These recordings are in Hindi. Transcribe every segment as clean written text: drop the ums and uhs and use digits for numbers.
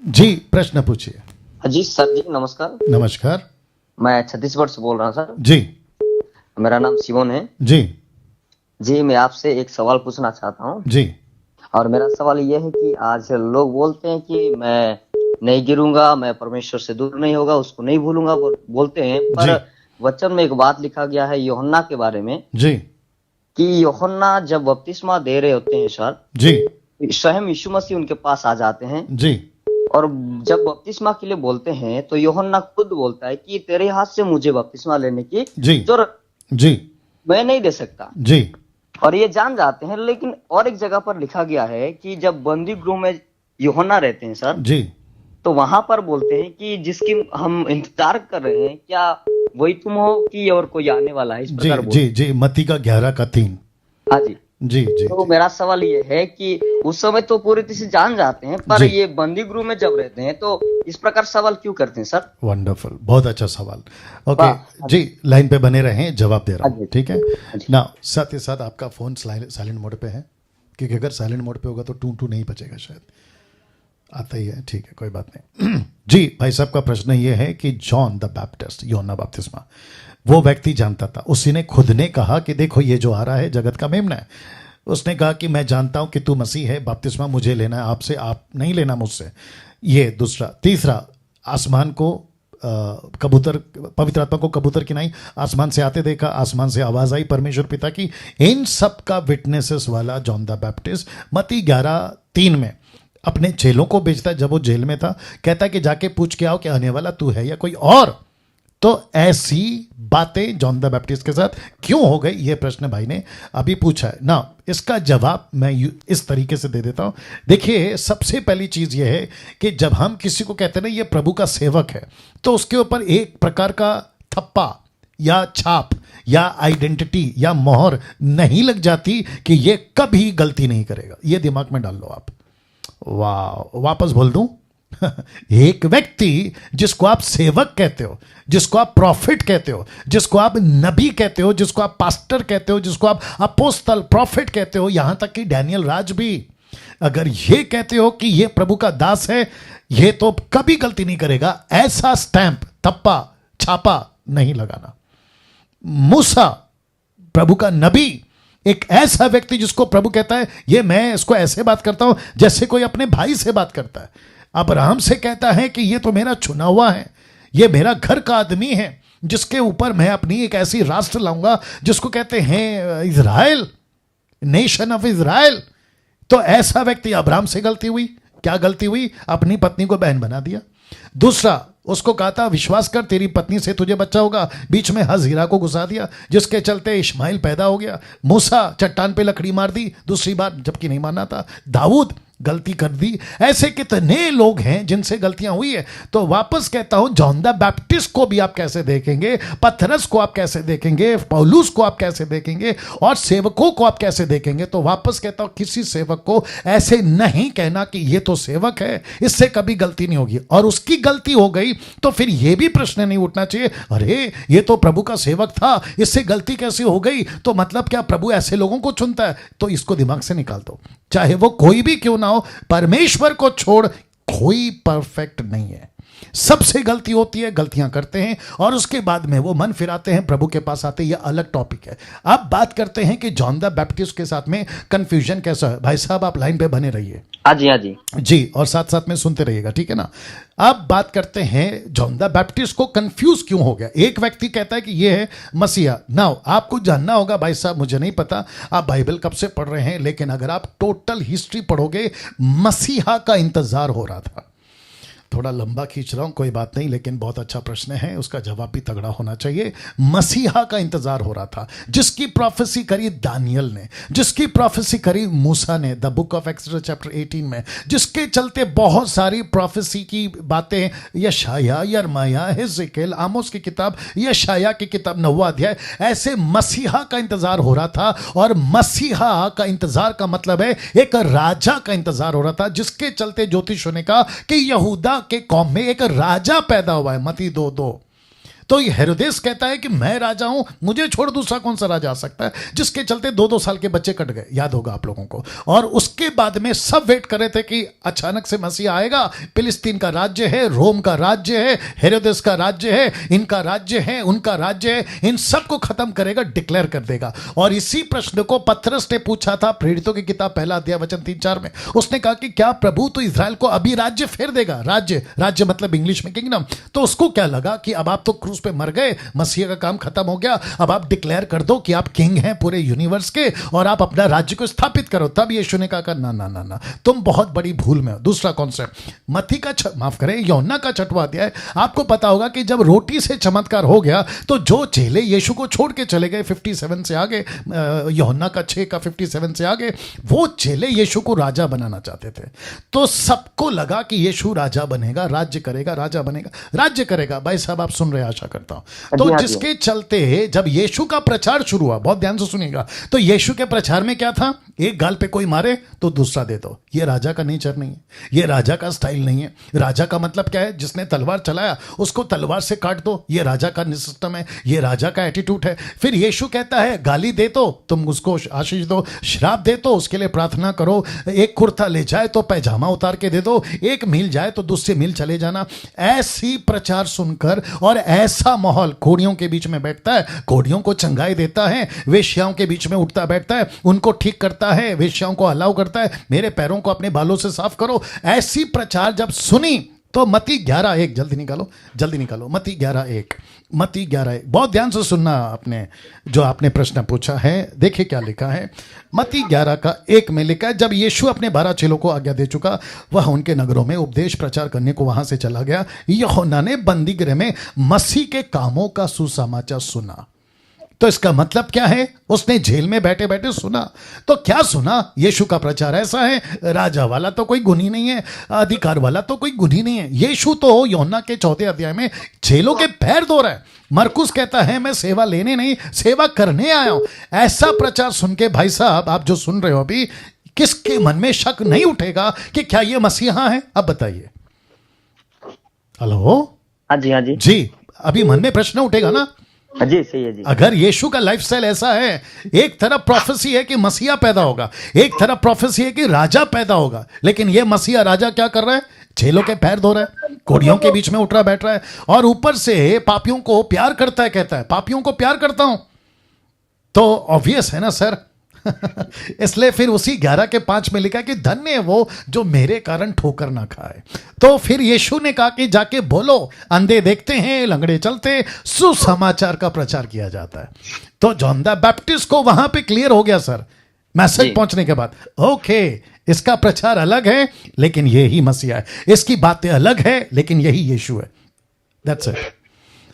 जी, प्रश्न पूछिए। जी सर जी, नमस्कार। नमस्कार। मैं छत्तीसगढ़ से बोल रहा हूँ सर। जी। मेरा नाम सिमोन है। जी। जी, मैं आपसे एक सवाल पूछना चाहता हूँ। जी। और मेरा सवाल ये है कि आज लोग बोलते हैं कि मैं नहीं गिरूंगा, मैं परमेश्वर से दूर नहीं होगा, उसको नहीं भूलूंगा, बोलते हैं। पर जी। वचन में एक बात लिखा गया है यूहन्ना के बारे में जी। कि यूहन्ना जब बपतिस्मा दे रहे होते हैं सर, जी। स्वयं यीशु मसीह उनके पास आ जाते हैं। जी। और जब बपतिस्मा के लिए बोलते हैं तो यूहन्ना खुद बोलता है कि तेरे हाथ से मुझे बपतिस्मा लेने की जी। जरूरत जी। मैं नहीं दे सकता। जी। और ये जान जाते हैं। लेकिन और एक जगह पर लिखा गया है कि जब बंदी गृह में यूहन्ना रहते हैं सर, जी। तो वहां पर बोलते हैं कि जिसकी हम इंतजार कर रहे हैं, क्या वही तुम हो कि और कोई आने वाला है, इस जी। प्रकार जी। बोलते जी, मत्ती का 11:3। हाँ जी। जी। जी। तो जी। मेरा सवाल ये है कि उस समय तो पूरी तरह से जान जाते हैं, पर जी। ये बंदी गृह में जब रहते हैं तो इस प्रकार सवाल क्यों करते हैं सर? वंडरफुल, बहुत अच्छा सवाल। ओके वाह। जी, लाइन पे बने रहें, जवाब दे रहा हाँ हूँ, जी। ठीक है हाँ जी। ना। साथ ही साथ आपका फ़ोन साइलेंट मोड पे है, क्योंकि अगर साइलेंट मोड पे होगा तो टू टू नहीं बचेगा, शायद आता ही है, ठीक है, कोई बात नहीं। जी, भाई साहब का प्रश्न ये है कि जॉन द बैप्टिस्ट, यूहन्ना बपतिस्मा, वो व्यक्ति जानता था, उसी ने खुद ने कहा कि देखो ये जो आ रहा है जगत का मेमना है। उसने कहा कि मैं जानता हूं कि तू मसीह है, बपतिस्मा मुझे लेना है आपसे, आप नहीं लेना मुझसे। ये दूसरा। तीसरा, आसमान को कबूतर, पवित्र आत्मा को कबूतर की नहीं, आसमान से आते देखा, आसमान से आवाज आई परमेश्वर पिता की। इन सब का विटनेसेस वाला जॉन द बैप्टिस्ट मत्ती 11:3 में अपने चेलों को भेजता है। जब वो जेल में था, कहता है कि जाके पूछ के आओ कि आने वाला तू है या कोई और। तो ऐसी बातें जॉन द बैप्टिस्ट के साथ क्यों हो गई, ये प्रश्न भाई ने अभी पूछा है ना। इसका जवाब मैं इस तरीके से दे देता हूं। देखिए, सबसे पहली चीज ये है कि जब हम किसी को कहते हैं ना ये प्रभु का सेवक है, तो उसके ऊपर एक प्रकार का थप्पा या छाप या आइडेंटिटी या मोहर नहीं लग जाती कि ये कभी गलती नहीं करेगा। ये दिमाग में डाल लो आप। वाह, वापस बोल दूं। एक व्यक्ति जिसको आप सेवक कहते हो, जिसको आप प्रॉफिट कहते हो, जिसको आप नबी कहते हो, जिसको आप पास्टर कहते हो, जिसको आप अपोस्तल प्रॉफिट कहते हो, यहां तक कि डैनियल राज भी, अगर ये कहते हो कि ये प्रभु का दास है, ये तो कभी गलती नहीं करेगा, ऐसा स्टैंप, थप्पा, छापा नहीं लगाना। मूसा, प्रभु का नबी, एक ऐसा व्यक्ति जिसको प्रभु कहता है ये मैं इसको ऐसे बात करता हूं जैसे कोई अपने भाई से बात करता है। अब्राहम से कहता है कि ये तो मेरा चुना हुआ है, ये मेरा घर का आदमी है, जिसके ऊपर मैं अपनी एक ऐसी राष्ट्र लाऊंगा जिसको कहते हैं इजराइल, नेशन ऑफ इजराइल। तो ऐसा व्यक्ति, अब्राहम से गलती हुई। क्या गलती हुई? अपनी पत्नी को बहन बना दिया। दूसरा, उसको कहा था विश्वास कर तेरी पत्नी से तुझे बच्चा होगा, बीच में हजीरा को घुसा दिया, जिसके चलते इस्माइल पैदा हो गया। मूसा, चट्टान पे लकड़ी मार दी दूसरी बार, जबकि नहीं मारना था। दाऊद, गलती कर दी। ऐसे कितने लोग हैं जिनसे गलतियां हुई है। तो वापस कहता हूं, जॉन द बैप्टिस्ट को भी आप कैसे देखेंगे, पतरस को आप कैसे देखेंगे, पौलुस को आप कैसे देखेंगे, और सेवकों को आप कैसे देखेंगे। तो वापस कहता हूं, किसी सेवक को ऐसे नहीं कहना कि ये तो सेवक है, इससे कभी गलती नहीं होगी। और उसकी गलती हो गई तो फिर यह भी प्रश्न नहीं उठना चाहिए, अरे ये तो प्रभु का सेवक था, इससे गलती कैसे हो गई। तो मतलब क्या प्रभु ऐसे लोगों को चुनता है? तो इसको दिमाग से निकाल दो, चाहे वो कोई भी क्यों ना हो। परमेश्वर को छोड़ कोई परफेक्ट नहीं है, सबसे गलती होती है, गलतियां करते हैं और उसके बाद में वो मन फिराते हैं, प्रभु के पास आते हैं। यह अलग टॉपिक है। अब बात करते हैं कि जॉन द बैप्टिस्ट के साथ में कंफ्यूजन कैसा है। भाई साहब, आप लाइन पे बने रहिए। हाँ जी, हाँ जी जी, और साथ साथ में सुनते रहिएगा, ठीक है ना। अब बात करते हैं जॉन द बैप्टिस्ट को कंफ्यूज क्यों हो गया। एक व्यक्ति कहता है कि ये है मसीहा। नाउ आपको जानना होगा, भाई साहब मुझे नहीं पता आप बाइबल कब से पढ़ रहे हैं, लेकिन अगर आप टोटल हिस्ट्री पढ़ोगे, मसीहा का इंतजार हो रहा था। थोड़ा लंबा खींच रहा हूं, कोई बात नहीं, लेकिन बहुत अच्छा प्रश्न है, उसका जवाब भी तगड़ा होना चाहिए। मसीहा का इंतजार हो रहा था, जिसकी प्रोफेसी करी दानियल ने, जिसकी प्रोफेसी करी मूसा ने, the book of exodus chapter 18 में, जिसके चलते बहुत सारी प्रोफेसी की बातें यशाया, यिर्मयाह, हिजकियेल, आमोस की किताब, यशाया की किताब 9वां अध्याय, ऐसे मसीहा का इंतजार हो रहा था। और मसीहा का इंतजार का मतलब है एक राजा का इंतजार हो रहा था, जिसके चलते ज्योतिषों ने कहा कि यहूदा के कौम में एक राजा पैदा हुआ है, मत्ती 2:2। तो ये हेरोदेस कहता है कि मैं राजा हूं, मुझे छोड़ दूसरा कौन सा राजा आ सकता है, जिसके चलते 2-2 साल के बच्चे कट गए, याद होगा आप लोगों को। और उसके बाद में सब वेट कर रहे थे कि अचानक से मसीह आएगा, फिलिस्तीन का राज्य है, रोम का राज्य है, हेरोदेस का राज्य है, इनका राज्य है, उनका राज्य है, इन सबको खत्म करेगा, डिक्लेयर कर देगा। और इसी प्रश्न को पतरस ने पूछा था प्रेरितों की किताब 1 अध्याय वचन 3-4 में। उसने कहा कि क्या प्रभु तो इजराइल को अभी राज्य फेर देगा? राज्य मतलब इंग्लिश में किंगडम। तो उसको क्या लगा कि अब आप तो क्रूस पे मर गए, मसीह का काम खत्म हो गया, अब आप डिक्लेयर कर दो कि आप किंग हैं पूरे यूनिवर्स के और आप अपना राज्य को स्थापित करो। तब यीशु ने कहा ना ना ना ना, तुम बहुत बड़ी भूल में हो। दूसरा कॉन्सेप्ट, मत्ती का माफ करें, यूहन्ना का 6वां अध्याय, आपको पता होगा कि जब रोटी से चमत्कार हो गया तो जो चेले यीशु को छोड़ के चले गए 57 से आगे, यूहन्ना का 6 का 57 से आगे, वो चेले यीशु को राजा बनाना चाहते थे। तो सबको लगा कि यीशु राजा बनेगा, राज्य करेगा, राजा बनेगा, राज्य करेगा। भाई साहब आप सुन रहे, आशा करता हूं। तो जिसके चलते जब यीशु का प्रचार शुरू हुआ, बहुत ध्यान से सुनिएगा, तो यीशु के प्रचार में क्या था? एक गाल पे कोई मारे तो दूसरा दे दो। ये राजा का नेचर नहीं है, ये राजा का स्टाइल नहीं है। राजा का मतलब क्या है? जिसने तलवार चलाया उसको तलवार से काट दो, ये राजा का सिस्टम है, ये राजा का एटीट्यूड है। फिर यीशु कहता है गाली दे तो तुम उसको आशीष दो, श्राप दे तो उसके लिए प्रार्थना करो, एक कुर्ता ले जाए तो पैजामा उतार के दे दो, एक मील जाए तो दूसरे मील चले जाना। ऐसी प्रचार सुनकर और ऐसा माहौल, घोड़ियों के बीच में बैठता है, घोड़ियों को चंगाई देता है, वेश्याओं के बीच में उठता बैठता है, उनको ठीक करता है, वेश्याओं को अलाउ करता है, मेरे पैरों को अपने बालों से साफ करो। ऐसी प्रचार जब सुनी तो मत्ती 11:1 जल्दी निकालो, मत्ती 11:1 बहुत ध्यान से सुनना। आपने जो आपने प्रश्न पूछा है, देखिए क्या लिखा है। मत्ती 11:1 में लिखा है, जब यीशु अपने 12 चेलों को आज्ञा दे चुका, वह उनके नगरों में उपदेश प्रचार करने को वहां से चला गया। यूहन्ना ने बंदी गृह में मसीह के कामों का सुसमाचार सुना। तो इसका मतलब क्या है? उसने जेल में बैठे बैठे सुना। तो क्या सुना? यीशु का प्रचार ऐसा है, राजा वाला तो कोई गुण ही नहीं है, अधिकार वाला तो कोई गुण ही नहीं है। यीशु तो यूहन्ना के 4 अध्याय में चेलों के पैर धो रहा है। मरकुस कहता है मैं सेवा लेने नहीं, सेवा करने आया हूं। ऐसा प्रचार सुन के भाई साहब आप जो सुन रहे हो अभी, किसके मन में शक नहीं उठेगा कि क्या ये मसीहा है? अब बताइए। हेलो, हाँ जी जी, अभी मन में प्रश्न उठेगा ना? जी सही है जी। अगर यीशु का लाइफस्टाइल ऐसा है, एक तरफ प्रोफेसी है कि मसीहा पैदा होगा, एक तरफ प्रोफेसी है कि राजा पैदा होगा, लेकिन ये मसीहा राजा क्या कर रहा है? चेलों के पैर धो रहा है, घोड़ियों के बीच में उठ रहा बैठ रहा है, और ऊपर से पापियों को प्यार करता है, कहता है पापियों को प्यार करता हूं। तो ऑब्वियस है ना सर। इसलिए फिर उसी 11:5 में लिखा कि धन्य है वो जो मेरे कारण ठोकर ना खाए। तो फिर यीशु ने कहा कि जाके बोलो, अंधे देखते हैं, लंगड़े चलते, सुसमाचार का प्रचार किया जाता है। तो जॉन द बैप्टिस्ट को वहां पे क्लियर हो गया सर, मैसेज पहुंचने के बाद, ओके इसका प्रचार अलग है लेकिन यही मसीहा है, इसकी बातें अलग है लेकिन यही यीशु है। That's it.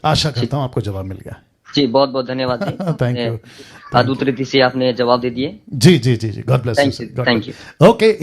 आशा करता हूं आपको जवाब मिल गया। जी बहुत बहुत धन्यवाद जी। Thank you. अद्भुत रीति से आपने जवाब दे दिए। जी, God bless you. Thank you. Okay.